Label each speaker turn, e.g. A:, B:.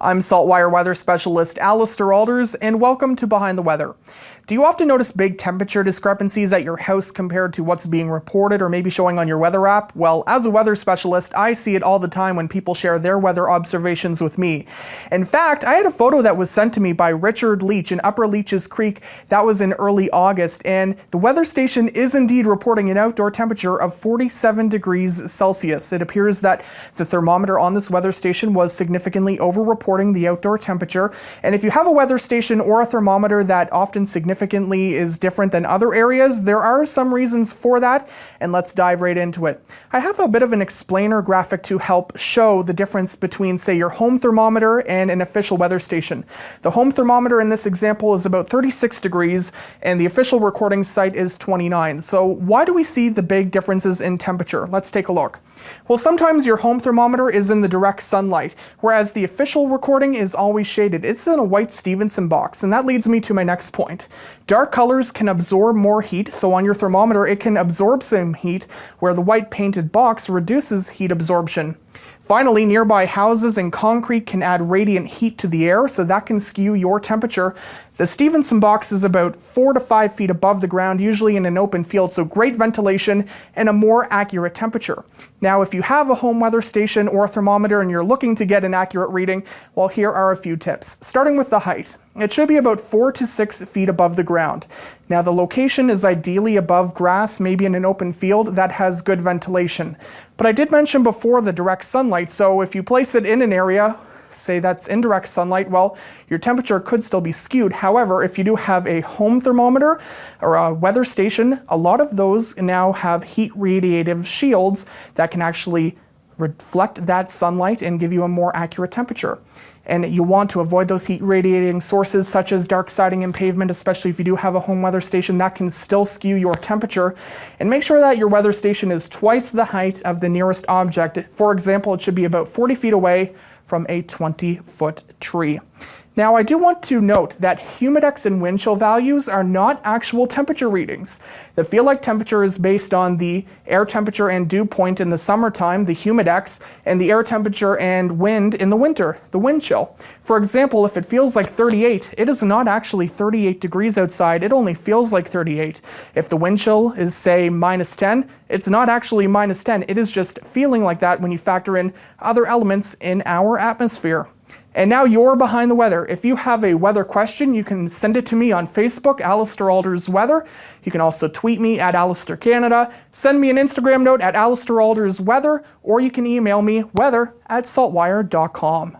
A: I'm SaltWire weather specialist Allister Aalders, and welcome to Behind the Weather. Do you often notice big temperature discrepancies at your house compared to what's being reported or maybe showing on your weather app? Well, as a weather specialist, I see it all the time when people share their weather observations with me. In fact, I had a photo that was sent to me by Richard Leach in Upper Leaches Creek. That was in early August, and the weather station is indeed reporting an outdoor temperature of 47 degrees Celsius. It appears that the thermometer on this weather station was significantly over-reporting the outdoor temperature, and if you have a weather station or a thermometer that often significantly is different than other areas, there are some reasons for that, and let's dive right into it. I have a bit of an explainer graphic to help show the difference between, say, your home thermometer and an official weather station. The home thermometer in this example is about 36 degrees, and the official recording site is 29. So why do we see the big differences in temperature? Let's take a look. Well, sometimes your home thermometer is in the direct sunlight, whereas the official recording is always shaded. It's in a white Stevenson box, and that leads me to my next point. Dark colors can absorb more heat, so on your thermometer it can absorb some heat, where the white painted box reduces heat absorption. Finally, nearby houses and concrete can add radiant heat to the air, so that can skew your temperature. The Stevenson box is about 4 to 5 feet above the ground, usually in an open field, so great ventilation and a more accurate temperature. Now, if you have a home weather station or a thermometer and you're looking to get an accurate reading, well, here are a few tips. Starting with the height. It should be about 4 to 6 feet above the ground. Now, the location is ideally above grass, maybe in an open field that has good ventilation. But I did mention before the direct sunlight, so if you place it in an area, say that's indirect sunlight, well, your temperature could still be skewed. However, if you do have a home thermometer or a weather station, a lot of those now have heat radiative shields that can actually reflect that sunlight and give you a more accurate temperature. And you want to avoid those heat radiating sources such as dark siding and pavement, especially if you do have a home weather station that can still skew your temperature. And make sure that your weather station is twice the height of the nearest object. For example, it should be about 40 feet away from a 20-foot tree. Now, I do want to note that humidex and wind chill values are not actual temperature readings. The feel-like temperature is based on the air temperature and dew point in the summertime, the humidex, and the air temperature and wind in the winter, the wind chill. For example, if it feels like 38, it is not actually 38 degrees outside, it only feels like 38. If the wind chill is, say, minus 10, it's not actually minus 10, it is just feeling like that when you factor in other elements in our atmosphere. And now you're behind the weather. If you have a weather question, you can send it to me on Facebook, Allister Aalders Weather. You can also tweet me at Allister Canada, send me an Instagram note at Allister Aalders Weather, or you can email me weather@saltwire.com.